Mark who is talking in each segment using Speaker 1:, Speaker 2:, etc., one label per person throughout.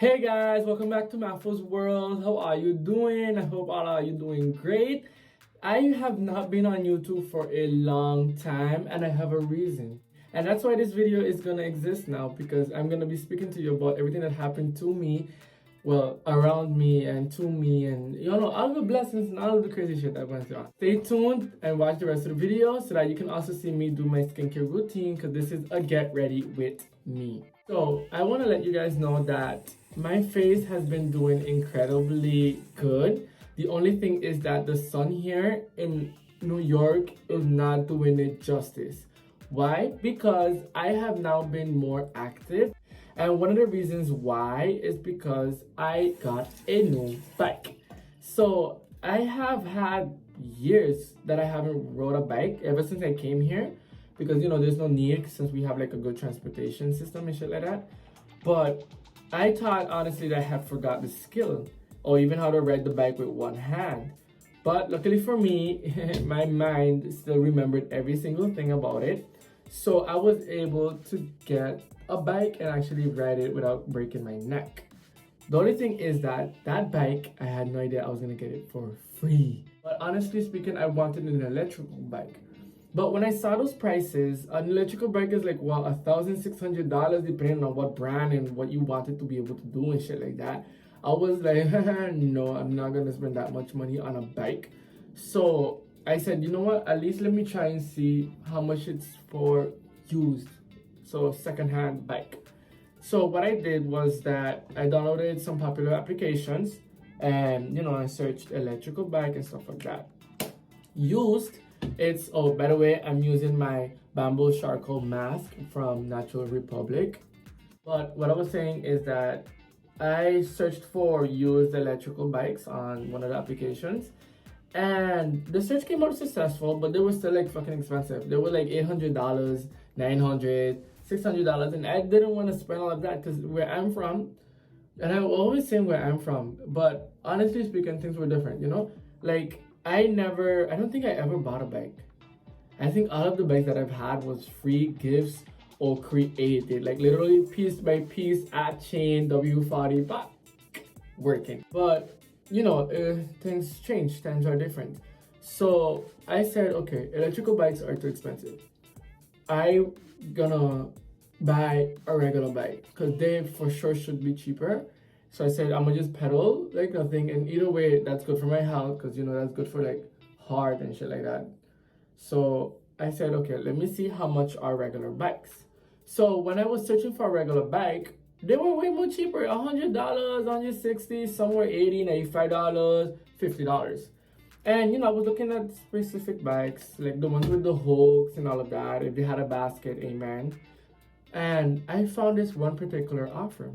Speaker 1: Hey guys, welcome back to MAFO's world. How are you doing? I hope all are you doing great. I have not been on YouTube for a long time and I have a reason. And that's why this video is gonna exist now, because I'm gonna be speaking to you about everything that happened to me, well, around me and to me, and all the blessings and all of the crazy shit that went on. Stay tuned and watch the rest of the video so that you can also see me do my skincare routine, because this is a get ready with me. So I want to let you guys know that my face has been doing incredibly good. The only thing is that the sun here in New York is not doing it justice. Why? Because I have now been more active. And one of the reasons why is because I got a new bike. So I have had years that I haven't rode a bike ever since I came here, because there's no need since we have like a good transportation system and shit like that. But I thought honestly that I had forgot the skill or even how to ride the bike with one hand. But luckily for me, my mind still remembered every single thing about it. So I was able to get a bike and actually ride it without breaking my neck. The only thing is that bike, I had no idea I was gonna get it for free. But honestly speaking, I wanted an electrical bike. But when I saw those prices, an electrical bike is like, well, $1,600 depending on what brand and what you wanted to be able to do and shit like that. I was like, no, I'm not gonna spend that much money on a bike. So I said, you know what, at least let me try and see how much it's for used, so secondhand bike. So what I did was that I downloaded some popular applications and I searched electrical bike and stuff like that. Used, it's, oh, by the way, I'm using my bamboo charcoal mask from Natural Republic. But what I was saying is that I searched for used electrical bikes on one of the applications, and the search came out successful, but they were still like fucking expensive. They were like $800, $900, $600, and I didn't want to spend all of that because where I'm from, and I'm always saying where I'm from, but honestly speaking, things were different, Like, I don't think I ever bought a bike. I think all of the bikes that I've had was free gifts or created, like literally piece by piece at chain, W40, but working. But things change, times are different. So I said, okay, electrical bikes are too expensive. I'm gonna buy a regular bike because they for sure should be cheaper. So I said, I'm gonna just pedal like nothing, and either way, that's good for my health because that's good for like heart and shit like that. So I said, okay, let me see how much are regular bikes. So when I was searching for a regular bike, they were way more cheaper, $100, $160, somewhere $80, $95, $50. And I was looking at specific bikes, like the ones with the hooks and all of that, if they had a basket, amen. And I found this one particular offer.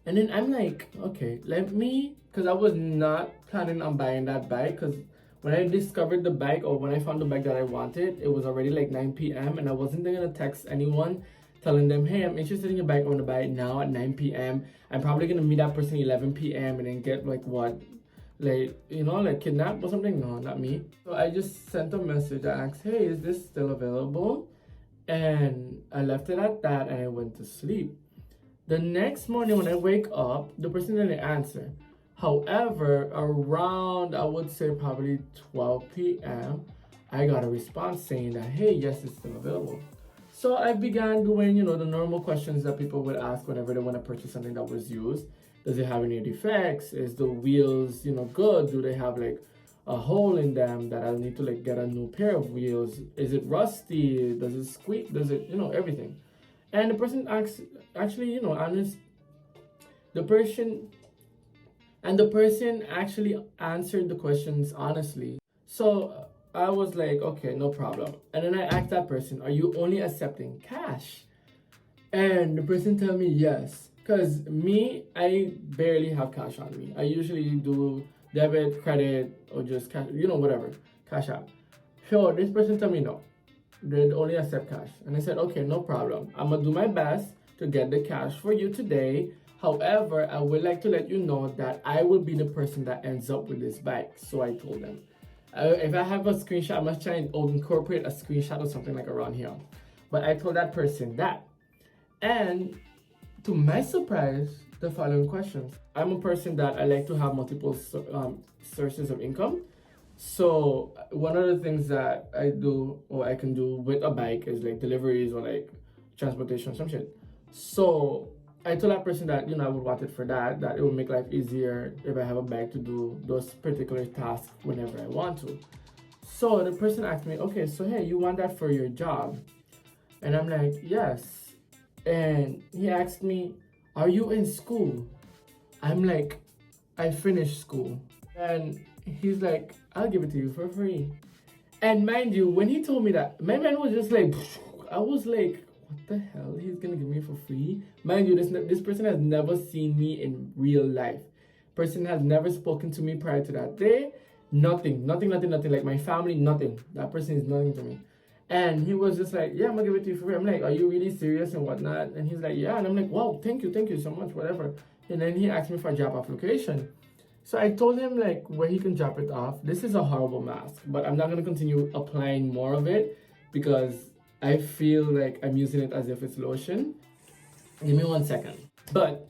Speaker 1: And then I'm like, okay, let me, because I was not planning on buying that bike, because when I discovered the bike, or when I found the bike that I wanted, it was already like 9 p.m. and I wasn't gonna text anyone telling them, hey, I'm interested in your bike, I want to buy it now at 9 p.m. I'm probably gonna meet that person 11 p.m. and then get like what? Like, like kidnapped or something? No, not me. So I just sent a message. I asked, hey, is this still available? And I left it at that and I went to sleep. The next morning when I wake up, the person didn't answer. However, around, I would say probably 12 p.m., I got a response saying that, hey, yes, it's still available. So I began doing, the normal questions that people would ask whenever they want to purchase something that was used. Does it have any defects? Is the wheels, good? Do they have like a hole in them that I'll need to like get a new pair of wheels? Is it rusty? Does it squeak? Does it, everything? And the person actually, honest, the person actually answered the questions honestly. So I was like, okay, no problem. And then I asked that person, are you only accepting cash? And the person told me yes. Because me, I barely have cash on me. I usually do debit, credit, or just cash, whatever, cash out. So this person told me no, they'd only accept cash. And I said, okay, no problem. I'm going to do my best to get the cash for you today. However, I would like to let you know that I will be the person that ends up with this bike. So I told them. If I have a screenshot, I must try and incorporate a screenshot or something like around here. But I told that person that. And to my surprise, the following questions. I'm a person that I like to have multiple sources of income. So one of the things that I do or I can do with a bike is like deliveries or like transportation or some shit. So I told that person that, you know, I would want it for that it would make life easier if I have a bike to do those particular tasks whenever I want to. So the person asked me, okay, so hey, you want that for your job? And I'm like, yes. And he asked me, are you in school? I'm like, I finished school. And he's like, I'll give it to you for free. And mind you, when he told me that, my man was just like, I was like, what the hell? He's gonna give me for free? Mind you, this person has never seen me in real life. Person has never spoken to me prior to that day. Nothing. Like my family, nothing. That person is nothing to me. And he was just like, yeah, I'm gonna give it to you for free. I'm like, are you really serious and whatnot? And he's like, yeah. And I'm like, wow, thank you so much, whatever. And then he asked me for a job off location. So I told him like where he can drop it off. This is a horrible mask, but I'm not gonna continue applying more of it because I feel like I'm using it as if it's lotion. Give me 1 second. But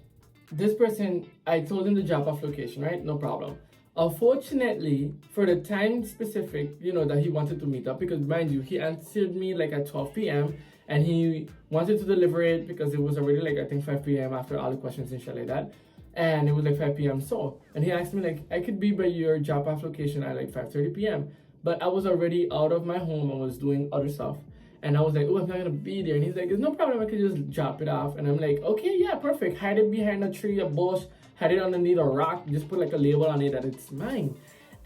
Speaker 1: this person, I told him the drop off location, right? No problem. Unfortunately, for the time specific, you know, that he wanted to meet up, because mind you, he answered me like at 12 p.m. and he wanted to deliver it because it was already like, I think 5 p.m. after all the questions and shit like that. And it was like 5 p.m. So, and he asked me like, I could be by your drop off location at like 5:30 p.m. But I was already out of my home. I was doing other stuff. And I was like, oh, I'm not gonna be there. And he's like, there's no problem, I could just drop it off. And I'm like, okay, yeah, perfect. Hide it behind a tree, a bush, hide it underneath a rock, just put like a label on it that it's mine.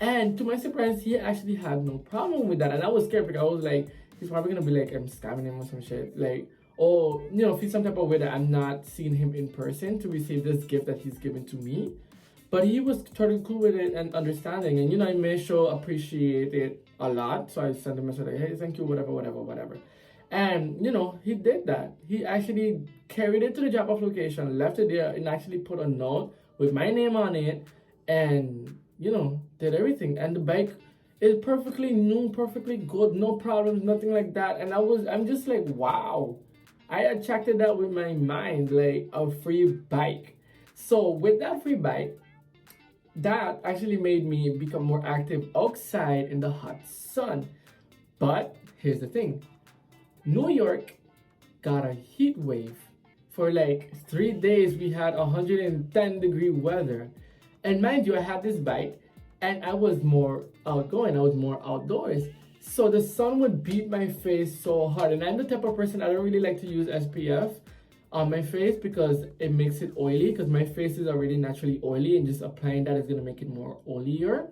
Speaker 1: And to my surprise, he actually had no problem with that. And I was scared because I was like, he's probably gonna be like, I'm scamming him or some shit. Like, or, you know, feel some type of way that I'm not seeing him in person to receive this gift that he's given to me. But he was totally cool with it and understanding. And, you know, I made sure appreciate it a lot. So I sent him a message like, hey, thank you, whatever. And, you know, he did that. He actually carried it to the drop-off location, left it there, and actually put a note with my name on it and, you know, did everything. And the bike is perfectly new, perfectly good, no problems, nothing like that. And I'm just like, wow. I attracted that with my mind, like a free bike. So with that free bike, that actually made me become more active outside in the hot sun. But here's the thing. New York got a heat wave. For like 3 days, we had 110-degree weather. And mind you, I had this bike and I was more outgoing. I was more outdoors. So the sun would beat my face so hard. And I'm the type of person, I don't really like to use SPF on my face because it makes it oily, because my face is already naturally oily and just applying that is going to make it more oilier.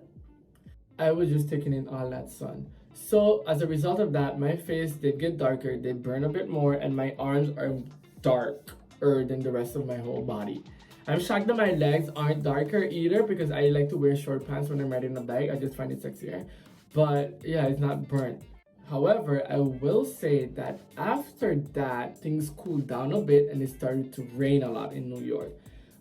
Speaker 1: I was just taking in all that sun. So as a result of that, my face did get darker, did burn a bit more, and my arms are darker than the rest of my whole body. I'm shocked that my legs aren't darker either because I like to wear short pants when I'm riding a bike. I just find it sexier. But yeah, it's not burnt. However, I will say that after that, things cooled down a bit and it started to rain a lot in New York.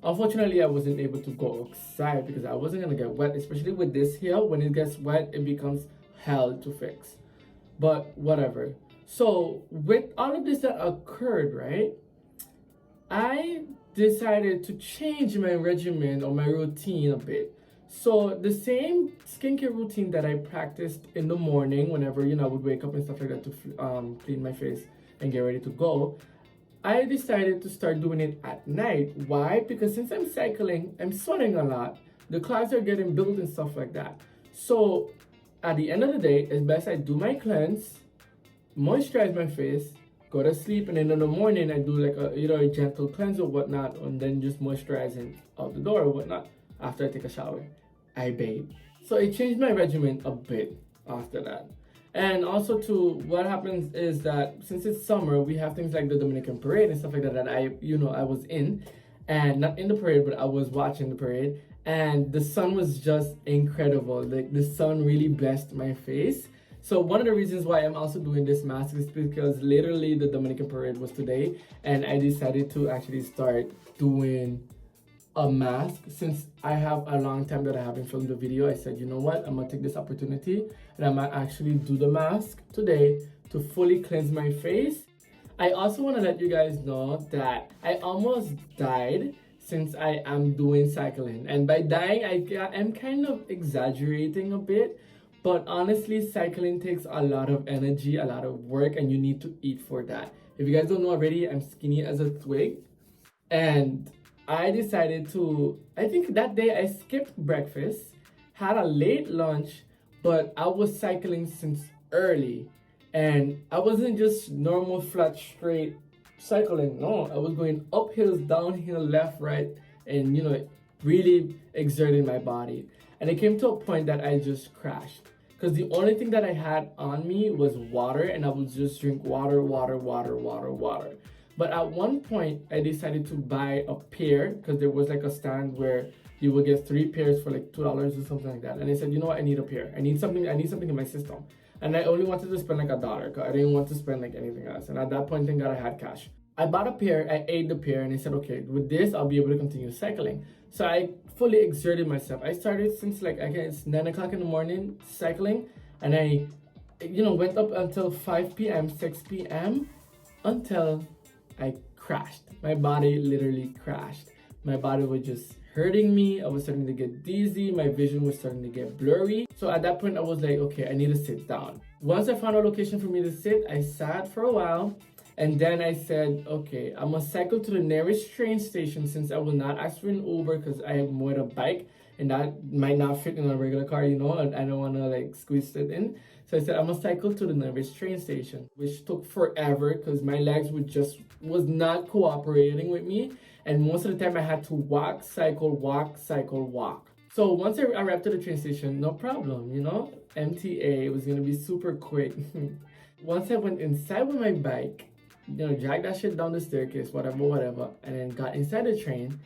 Speaker 1: Unfortunately, I wasn't able to go outside because I wasn't gonna get wet, especially with this here. When it gets wet, it becomes hell to fix. But whatever. So with all of this that occurred, right, I decided to change my regimen or my routine a bit. So the same skincare routine that I practiced in the morning whenever, you know, I would wake up and stuff like that to clean my face and get ready to go, I decided to start doing it at night. Why? Because since I'm cycling, I'm sweating a lot. The clogs are getting built and stuff like that. So at the end of the day, it's best I do my cleanse, moisturize my face, go to sleep, and then in the morning I do like a gentle cleanse or whatnot, and then just moisturizing out the door or whatnot after I take a shower. I bathe. So it changed my regimen a bit after that. And also too, what happens is that since it's summer, we have things like the Dominican parade and stuff like that that I was in, and not in the parade, but I was watching the parade, and the sun was just incredible. Like the sun really blessed my face. So one of the reasons why I'm also doing this mask is because literally the Dominican parade was today, and I decided to actually start doing a mask. Since I have a long time that I haven't filmed the video, I said, you know what, I'm gonna take this opportunity and I'm gonna actually do the mask today to fully cleanse my face. I also want to let you guys know that I almost died since I am doing cycling. And by dying, I'm kind of exaggerating a bit, but honestly, cycling takes a lot of energy, a lot of work, and you need to eat for that. If you guys don't know already, I'm skinny as a twig. And I decided to, I think that day I skipped breakfast, had a late lunch, but I was cycling since early. And I wasn't just normal flat straight cycling. No, I was going up hills, downhill, left, right, and really exerting my body. And it came to a point that I just crashed. Because the only thing that I had on me was water, and I would just drink water, water, water, water, water. But at one point, I decided to buy a pear, because there was like a stand where you would get 3 pears for like $2 or something like that. And I said, you know what, I need a pear. I need something in my system. And I only wanted to spend like $1, because I didn't want to spend like anything else. And at that point, thank God I had cash. I bought a pear, I ate the pear, and I said, okay, with this, I'll be able to continue cycling. So I fully exerted myself. I started since like, I guess, 9 o'clock in the morning cycling. And I, went up until 5 p.m., 6 p.m. until I crashed. My body literally crashed. My body was just hurting me. I was starting to get dizzy. My vision was starting to get blurry. So at that point, I was like, okay, I need to sit down. Once I found a location for me to sit, I sat for a while. And then I said, okay, I'm gonna cycle to the nearest train station since I will not ask for an Uber because I am with a bike and that might not fit in a regular car, and I don't wanna like squeeze it in. So I said, I'm gonna cycle to the nearest train station, which took forever because my legs was not cooperating with me. And most of the time I had to walk, cycle, walk, cycle, walk. So once I arrived to the train station, no problem, MTA, it was gonna be super quick. Once I went inside with my bike, drag that shit down the staircase, whatever, and then got inside the train,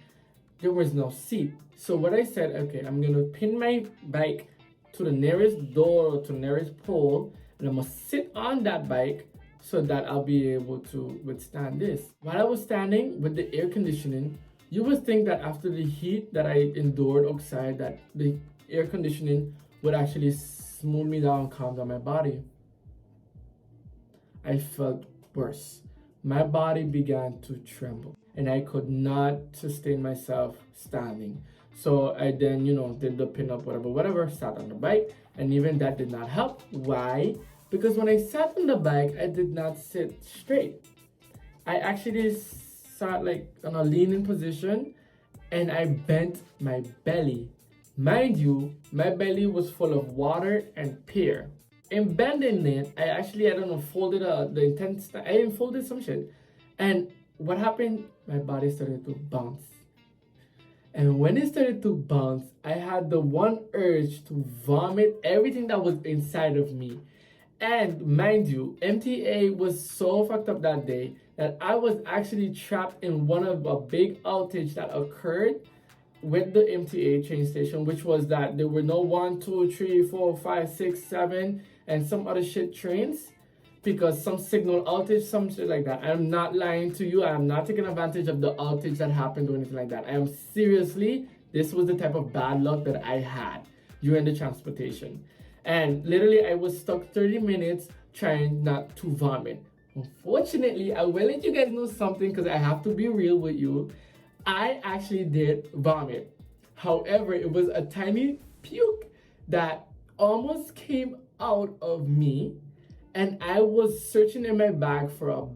Speaker 1: there was no seat. So what I said, okay, I'm gonna pin my bike to the nearest door or to the nearest pole, and I'm gonna sit on that bike so that I'll be able to withstand this. While I was standing with the air conditioning, you would think that after the heat that I endured outside, that the air conditioning would actually smooth me down, calm down my body. I felt worse. My body began to tremble and I could not sustain myself standing. So I then, did the pin up, whatever, sat on the bike, and even that did not help. Why? Because when I sat on the bike, I did not sit straight. I actually sat like on a leaning position and I bent my belly. Mind you, my belly was full of water and pear. In bending it, I folded I unfolded some shit. And what happened? My body started to bounce. And when it started to bounce, I had the one urge to vomit everything that was inside of me. And mind you, MTA was so fucked up that day that I was actually trapped in one of a big outage that occurred with the MTA train station, which was that there were no 1, 2, 3, 4, 5, 6, 7, and some other shit trains because some signal outage, some shit like that. I'm not lying to you. I am not taking advantage of the outage that happened or anything like that. I am seriously, this was the type of bad luck that I had during the transportation. And literally, I was stuck 30 minutes trying not to vomit. Unfortunately, I will let you guys know something because I have to be real with you. I actually did vomit. However, it was a tiny puke that almost came out of me, and I was searching in my bag for a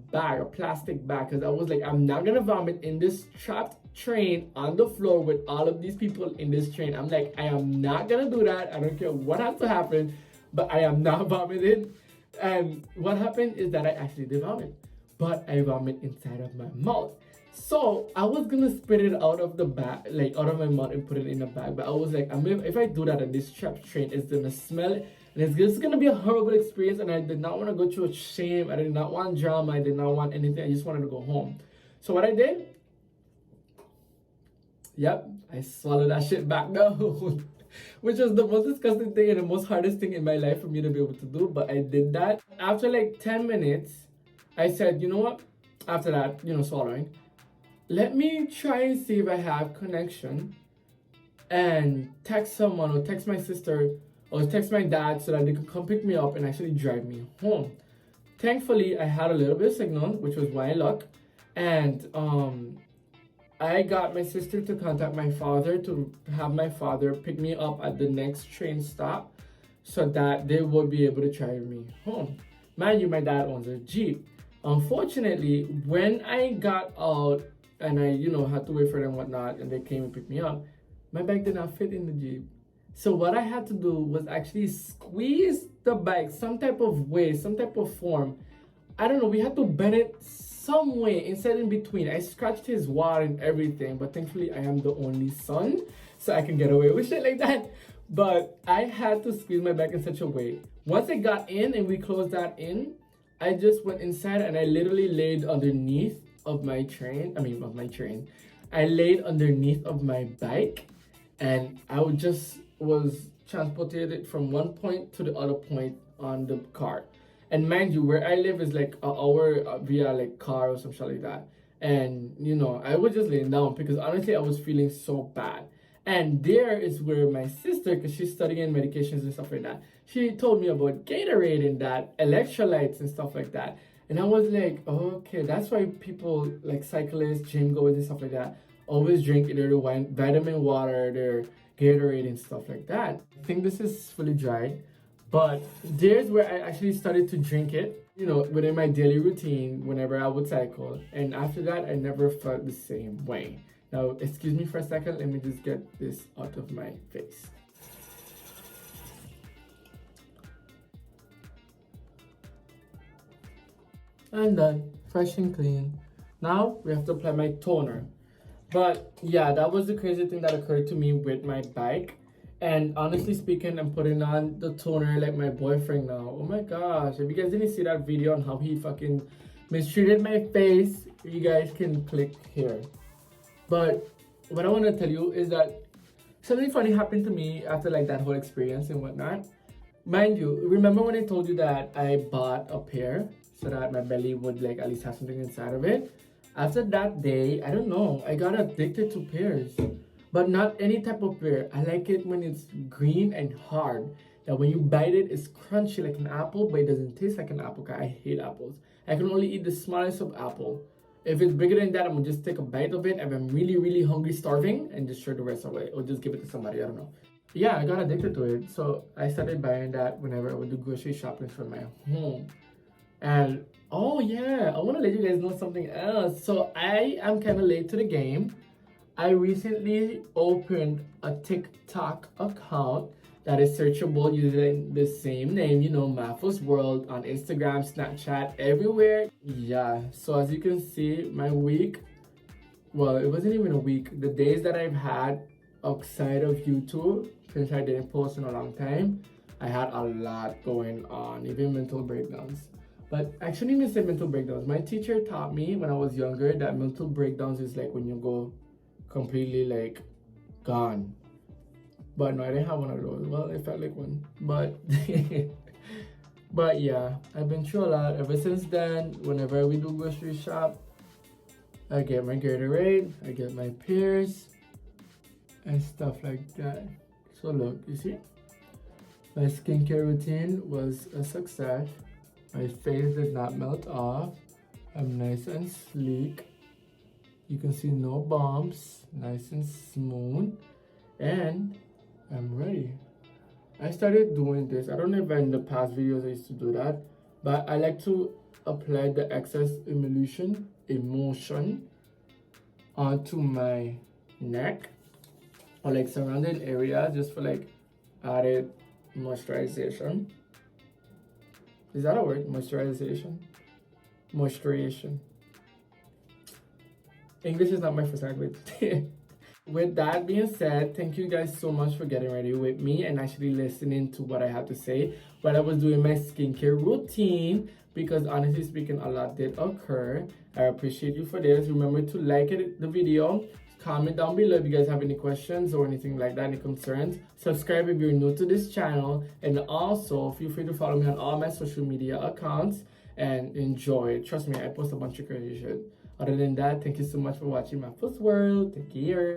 Speaker 1: plastic bag, because I was like, I'm not gonna vomit in this trapped train on the floor with all of these people in this train. I'm like, I am not gonna do that. I don't care what has to happen, but I am not vomiting. And what happened is that I actually did vomit, but I vomit inside of my mouth. So I was gonna spit it out of the bag, like out of my mouth, and put it in a bag. But I was like, if I do that on this trapped train, it's gonna smell it. And it's gonna be a horrible experience. And I did not want to go through a shame. I did not want drama. I did not want anything. I just wanted to go home. So what I did, I swallowed that shit back down. Which was the most disgusting thing and the most hardest thing in my life for me to be able to do. But I did that. After like 10 minutes, I said, you know what? After that, swallowing, let me try and see if I have connection and text someone or text my sister or text my dad so that they could come pick me up and actually drive me home. Thankfully, I had a little bit of signal, which was my luck. And I got my sister to contact my father to have my father pick me up at the next train stop so that they would be able to drive me home. Mind you, my dad owns a Jeep. Unfortunately, when I got out and I, had to wait for them and whatnot, and they came and picked me up, my bike did not fit in the Jeep. So what I had to do was actually squeeze the bike some type of way, some type of form. I don't know, we had to bend it some way instead in between. I scratched his wall and everything, but thankfully I am the only son, so I can get away with shit like that. But I had to squeeze my bike in such a way. Once I got in and we closed that in, I just went inside and I literally laid underneath of my train. I laid underneath of my bike, and I was transported from one point to the other point on the car. And mind you, where I live is like an hour via like car or some shit like that. And I was just laying down because honestly I was feeling so bad. And there is where my sister, because she's studying medications and stuff like that, she told me about Gatorade and that, electrolytes and stuff like that. And I was like, oh, okay, that's why people like cyclists, gym goers and stuff like that always drink either the vitamin water, their Gatorade and stuff like that. I think this is fully dried, but there's where I actually started to drink it, within my daily routine whenever I would cycle. And after that, I never felt the same way. Now, excuse me for a second, let me just get this out of my face. And done, fresh and clean. Now, we have to apply my toner. But yeah, that was the crazy thing that occurred to me with my bike. And honestly speaking, I'm putting on the toner like my boyfriend now. Oh my gosh, if you guys didn't see that video on how he fucking mistreated my face, you guys can click here. But what I want to tell you is that something funny happened to me after like that whole experience and whatnot. Mind you, remember when I told you that I bought a pair so that my belly would like at least have something inside of it? After that day, I don't know, I got addicted to pears. But not any type of pear. I like it when it's green and hard. That when you bite it, it's crunchy like an apple, but it doesn't taste like an apple. I hate apples. I can only eat the smallest of apple. If it's bigger than that, I'm gonna just take a bite of it if I'm really, really hungry, starving, and just throw the rest away. Or just give it to somebody, I don't know. Yeah, I got addicted to it. So I started buying that whenever I would do grocery shopping for my home. And oh yeah, I wanna let you guys know something else. So I am kinda late to the game. I recently opened a TikTok account that is searchable using the same name, MAFO's World on Instagram, Snapchat, everywhere. Yeah, so as you can see, my week, well, it wasn't even a week. The days that I've had outside of YouTube, since I didn't post in a long time, I had a lot going on, even mental breakdowns. But actually, even say mental breakdowns. My teacher taught me when I was younger that mental breakdowns is like when you go completely like gone. But no, I didn't have one of those. Well, it felt like one. But but yeah, I've been through a lot ever since then. Whenever we do grocery shop, I get my Gatorade, I get my Pears and stuff like that. So look, you see? My skincare routine was a success. My face did not melt off. I'm nice and sleek. You can see no bumps, nice and smooth. And I'm ready. I started doing this. I don't know if in the past videos I used to do that, but I like to apply the excess emulsion onto my neck or like surrounding areas just for like added moisturization. Is that a word? Moisturization? Moisturization. English is not my first language. With that being said, thank you guys so much for getting ready with me and actually listening to what I had to say while I was doing my skincare routine, because honestly speaking, a lot did occur. I appreciate you for this. Remember to like the video, comment down below if you guys have any questions or anything like that, any concerns. Subscribe if you're new to this channel, and also feel free to follow me on all my social media accounts and enjoy. Trust me, I post a bunch of crazy shit. Other than that, thank you so much for watching my first world. Take care.